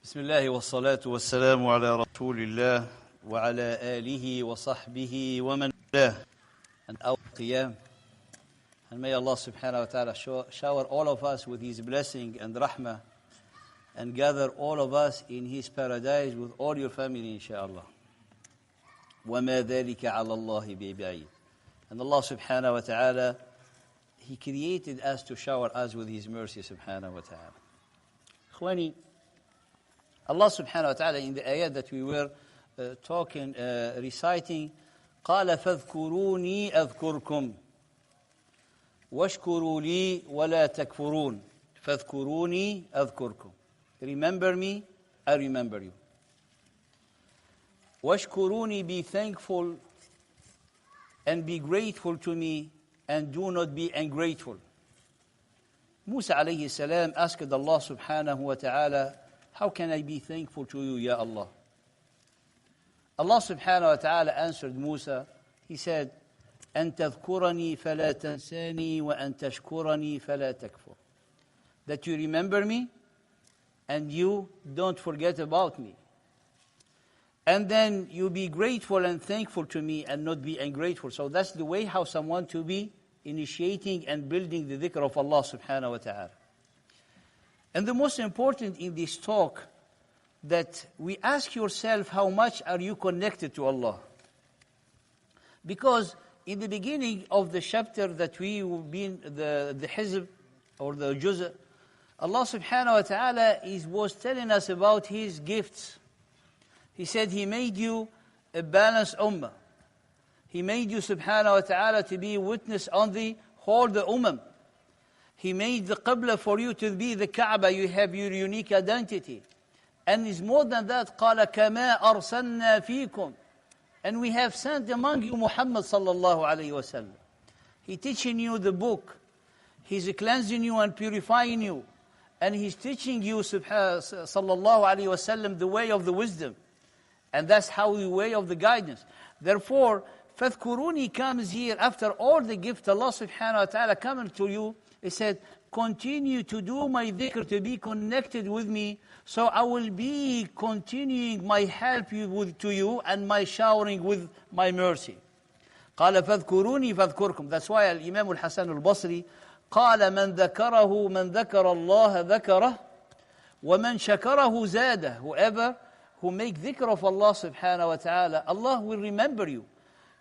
بسم الله والصلاة والسلام على رسول الله وعلى آله وصحبه ومن والاه. And our qiyam. And may Allah subhanahu wa ta'ala shower all of us with His blessing and rahmah and gather all of us in His paradise with all your family, inshaAllah. وَمَا ذَلِكَ عَلَى اللَّهِ بِبَعِيدٍ. And Allah subhanahu wa ta'ala, He created us to shower us with His mercy subhanahu wa ta'ala. Khwani, Allah subhanahu wa ta'ala in the ayat that we were reciting, قَالَ فَاذْكُرُونِي أَذْكُرْكُمْ وَاشْكُرُوا لِي وَلَا تَكْفُرُونَ فَاذْكُرُونِي أَذْكُرْكُمْ. Remember me, I remember you. وَاشْكُرُونِي, be thankful and be grateful to me, and do not be ungrateful. Musa alayhi salam asked Allah subhanahu wa ta'ala, how can I be thankful to you, Ya Allah? Allah subhanahu wa ta'ala answered Musa, He said, أَن تَذْكُرَنِي فَلَا تَنْسَانِي وَأَن تَشْكُرَنِي فَلَا تَكْفُرْ. That you remember me, and you don't forget about me. And then you be grateful and thankful to me and not be ungrateful. So that's the way how someone to be initiating and building the dhikr of Allah subhanahu wa ta'ala. And the most important in this talk, that we ask yourself, how much are you connected to Allah? Because in the beginning of the chapter that we will be in, the hizb or the juz', Allah subhanahu wa ta'ala was telling us about His gifts. He said He made you a balanced ummah. He made you subhanahu wa ta'ala to be witness on the whole the ummah. He made the Qibla for you to be the Kaaba. You have your unique identity. And it's more than that. قَالَ كَمَا أَرْسَلْنَا فِيكُمْ. And we have sent among you Muhammad sallallahu alayhi wa sallam. He's teaching you the book. He's cleansing you and purifying you. And He's teaching you sallallahu alayhi wa sallam the way of the wisdom. And that's how the way of the guidance. Therefore, فَاذْكُرُونِي comes here after all the gift Allah subhanahu wa ta'ala coming to you. He said, continue to do my dhikr, to be connected with me, so I will be continuing my help to you and my showering with my mercy. قال فاذكروني فاذكركم. That's why Imam al-Hasan al-Basri قال من ذكره من ذكر الله ذكره ومن شكره زاده. Whoever who make dhikr of Allah subhanahu wa ta'ala, Allah will remember you.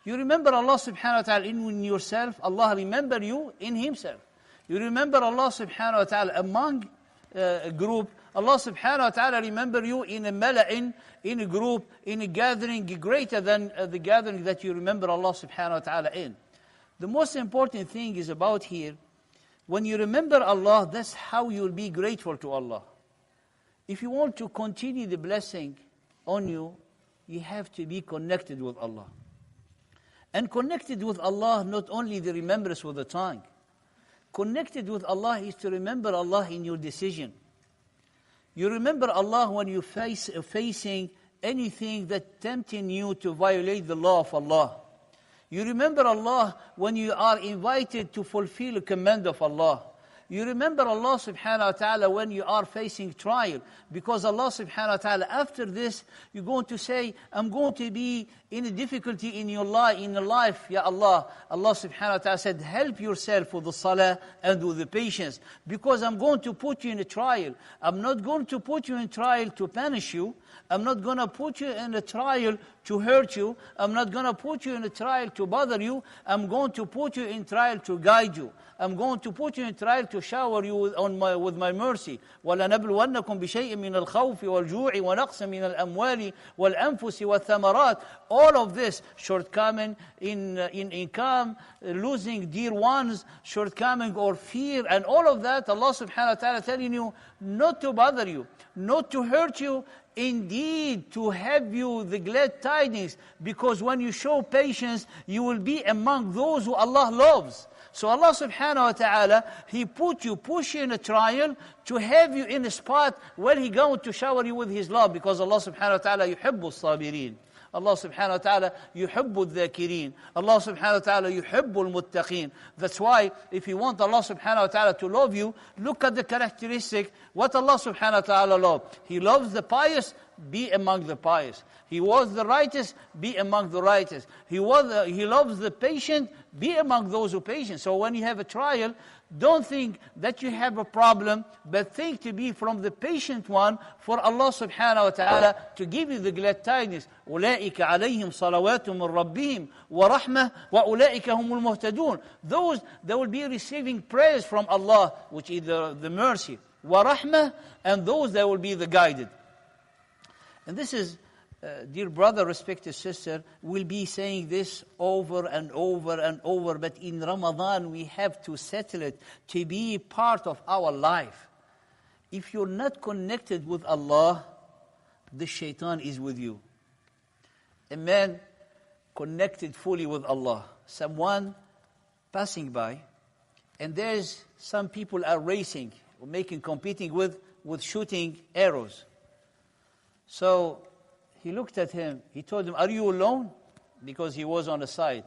You remember Allah subhanahu wa ta'ala in yourself, Allah remember you in Himself. You remember Allah subhanahu wa ta'ala among a group, Allah subhanahu wa ta'ala remember you in a mala'in, in a group, in a gathering greater than the gathering that you remember Allah subhanahu wa ta'ala in. The most important thing is about here, when you remember Allah, that's how you'll be grateful to Allah. If you want to continue the blessing on you, you have to be connected with Allah. And connected with Allah, not only the remembrance with the tongue. Connected with Allah is to remember Allah in your decision. You remember Allah when you facing anything that tempting you to violate the law of Allah. You remember Allah when you are invited to fulfill a command of Allah. You remember Allah subhanahu wa ta'ala when you are facing trial. Because Allah subhanahu wa ta'ala, after this, you're going to say, I'm going to be in a difficulty in your life, Ya Allah. Allah subhanahu wa ta'ala said, help yourself with the salah and with the patience. Because I'm going to put you in a trial. I'm not going to put you in trial to punish you. I'm not going to put you in a trial to hurt you. I'm not going to put you in a trial to bother you. I'm going to put you in trial to guide you. I'm going to put you in trial to shower you with my mercy. وَلَنَبْلُوَنَّكُمْ بِشَيْءٍ مِّنَ الْخَوْفِ وَالْجُوعِ وَنَقْصٍ مِّنَ الْأَمْوَالِ وَالْأَنفُسِ وَالثَّمَرَاتِ. All of this, shortcoming in income, losing dear ones, shortcoming or fear, and all of that, Allah subhanahu wa ta'ala telling you not to bother you, not to hurt you, indeed to have you the glad tidings, because when you show patience, you will be among those who Allah loves. So Allah subhanahu wa ta'ala, He push you in a trial to have you in a spot where He going to shower you with His love, because Allah subhanahu wa ta'ala yuhibbu as-sabirin. Allah subhanahu wa ta'ala yuhibbu al-dhakirin. Allah subhanahu wa ta'ala yuhibbu al-muttaqin. That's why if you want Allah subhanahu wa ta'ala to love you, look at the characteristic, what Allah subhanahu wa ta'ala loves. He loves the pious, be among the pious. He was the righteous, be among the righteous. He loves the patient, be among those who are patient. So when you have a trial, don't think that you have a problem, but think to be from the patient one for Allah subhanahu wa ta'ala to give you the glad tidings. أُولَٰئِكَ عَلَيْهِمْ صَلَوَاتٌ مِّن رَبِّهِمْ وَرَحْمَةٌ وَأُولَٰئِكَ هُمُ الْمُهْتَدُونَ. Those that will be receiving praise from Allah, which is the mercy, وَرَحْمَةٌ, and those that will be the guided. And this is, dear brother, respected sister, we'll be saying this over and over and over, but in Ramadan we have to settle it to be part of our life. If you're not connected with Allah, the shaitan is with you. A man connected fully with Allah, someone passing by, and there's some people are racing, competing with shooting arrows. So he looked at him. He told him, "Are you alone?" Because he was on the side.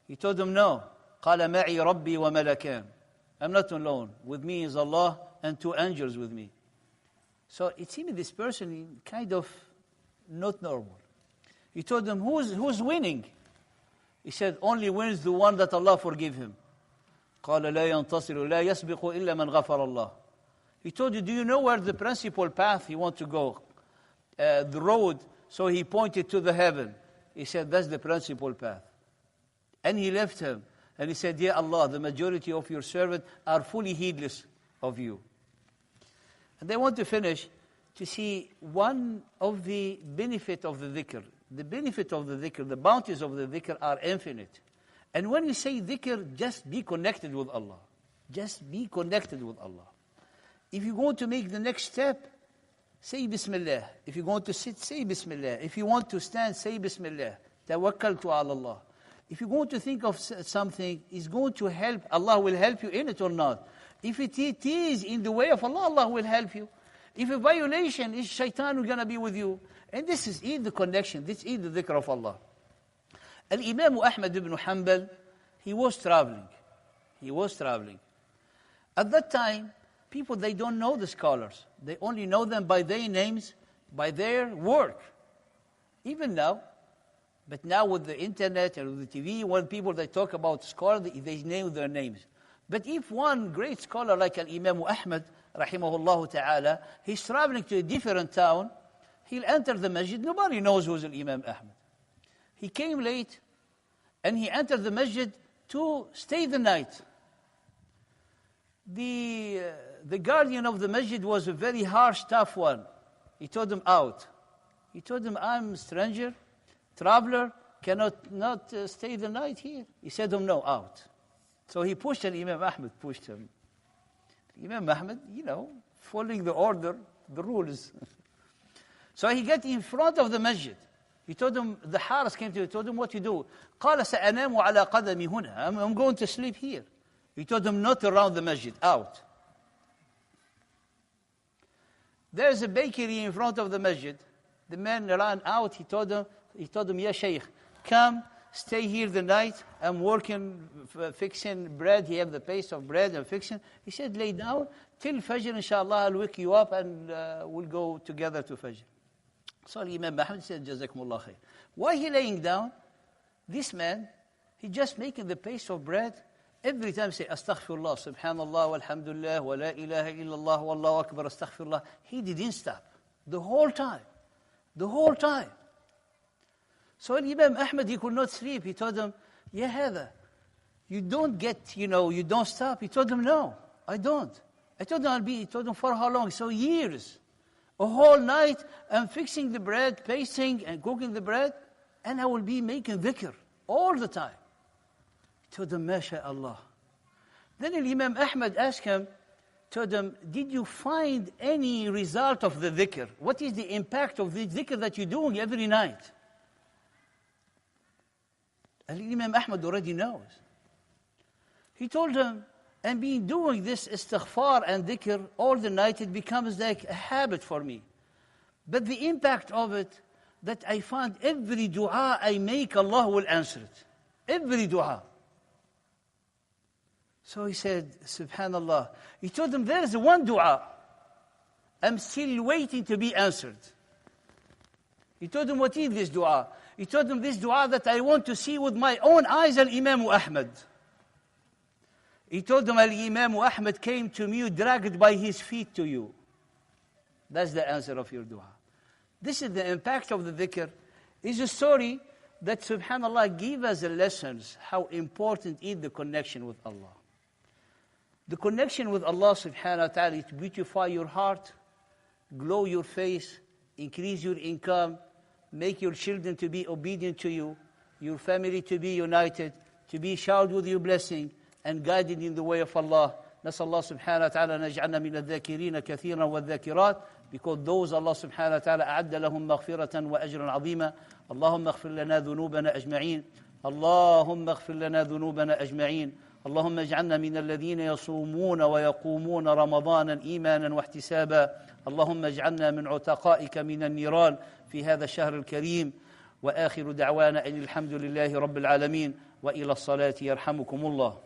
He told him, "No." قَالَ مَعِي رَبِّي وَمَلَكَانِ. I'm not alone. With me is Allah and 2 angels with me. So it seemed this person kind of not normal. He told him, who's winning? He said, only wins the one that Allah forgive him. قَالَ لَا يَنْتَصِرُ لَا يَسْبِقُ إِلَّا مَنْ غَفَرَ اللَّهُ. He told you, do you know where the principal path you want to go? The road. So he pointed to the heaven. He said, that's the principal path. And he left him. And he said, Ya Allah, the majority of your servants are fully heedless of you. And they want to finish to see one of the benefit of the dhikr. The benefit of the dhikr, the bounties of the dhikr are infinite. And when you say dhikr, just be connected with Allah. Just be connected with Allah. If you're going to make the next step, say Bismillah. If you're going to sit, say Bismillah. If you want to stand, say Bismillah. Tawakkaltu ala Allah. If you're going to think of something, it's going to help, Allah will help you in it or not. If it is in the way of Allah, Allah will help you. If a violation is shaitan, going to be with you. And this is the connection. This is the dhikr of Allah. Al-Imam Ahmad ibn Hanbal, he was traveling. He was traveling. At that time, people, they don't know the scholars. They only know them by their names, by their work. Even now. But now with the internet and with the TV, when people, they talk about scholars, they name their names. But if one great scholar like Al-Imam Ahmad, rahimahullah ta'ala, he's traveling to a different town, he'll enter the masjid. Nobody knows who's Al-Imam Ahmad. He came late, and he entered the masjid to stay the night. The guardian of the masjid was a very harsh, tough one. He told him out. He told him, I'm a stranger, traveler, cannot not stay the night here. He said to him, no, out. So he pushed him, Imam Ahmad pushed him. Imam Ahmad, following the order, the rules. So he got in front of the masjid. He told him, the Haris came to him, told him what to do. قال سأنام على قدمي هنا. I'm going to sleep here. He told him not around the masjid, out. There's a bakery in front of the masjid. The man ran out. He told him, Ya Shaykh, come, stay here the night. I'm working, fixing bread. He have the paste of bread and fixing. He said, lay down till Fajr, inshallah, I'll wake you up and we'll go together to Fajr. So Imam Ahmad said, Jazakumullah khair. Why he laying down? This man, he just making the paste of bread. Every time say, Astaghfirullah, Subhanallah, Walhamdulillah, wa la ilaha illallah, Wallahu Akbar, Astaghfirullah. He didn't stop. The whole time. The whole time. So Imam Ahmad, he could not sleep. He told him, Ya Hada, you don't get, you don't stop. He told him, no, I don't. I told him he told him, for how long? So years. A whole night, I'm fixing the bread, pasting and cooking the bread, and I will be making dhikr all the time. He told him, MashaAllah. Then Imam Ahmad asked him, told him, did you find any result of the dhikr? What is the impact of the dhikr that you're doing every night? And Imam Ahmad already knows. He told him, and been doing this istighfar and dhikr all the night, it becomes like a habit for me. But the impact of it, that I find every dua I make, Allah will answer it. Every dua. So he said, Subhanallah. He told them, there is one dua. I'm still waiting to be answered. He told them, what is this dua? He told them, this dua that I want to see with my own eyes Al-Imam Ahmad. He told them, Al-Imam Ahmad came to me, dragged by his feet to you. That's the answer of your dua. This is the impact of the dhikr. It's a story that, subhanAllah, gives us lessons how important is the connection with Allah. The connection with Allah subhanahu wa ta'ala is to beautify your heart, glow your face, increase your income, make your children to be obedient to you, your family to be united, to be showered with your blessing, and guided in the way of Allah. نسأل الله سبحانه وتعالى أن يجعلنا من الذاكرين كثيرا والذاكرات, because those Allah subhanahu wa ta'ala أعد لهم مغفرة وأجرا عظيما. اللهم اغفر لنا ذنوبنا أجمعين. اللهم اغفر لنا ذنوبنا أجمعين. اللهم اجعلنا من الذين يصومون ويقومون رمضانا إيمانا واحتسابا. اللهم اجعلنا من عتقائك من النيران في هذا الشهر الكريم. وآخر دعوانا أن الحمد لله رب العالمين، وإلى الصلاة يرحمكم الله.